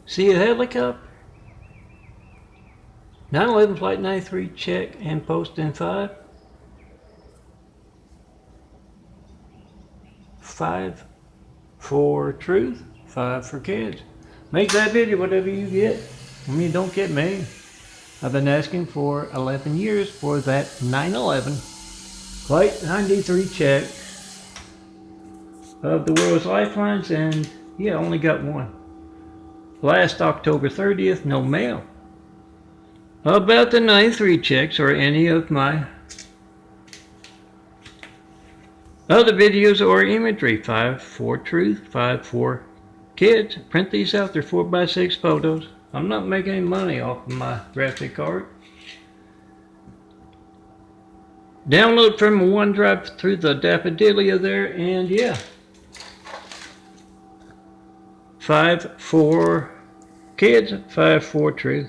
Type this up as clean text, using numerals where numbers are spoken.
See a helicopter? 9/11 Flight 93 check and post in 5. 5 for truth, 5 for kids. Make that video whatever you get. I mean, don't get me. I've been asking for 11 years for that 9/11 Flight 93 check of the world's lifelines, and yeah, only got one. Last October 30th, no mail. About the 93 checks or any of my other videos or imagery, 5 for truth, 5 for kids. Print these out, they're 4x6 photos. I'm not making any money off of my graphic art. Download from OneDrive through the Daffodilia there, and yeah. 5 for kids, 5 for truth.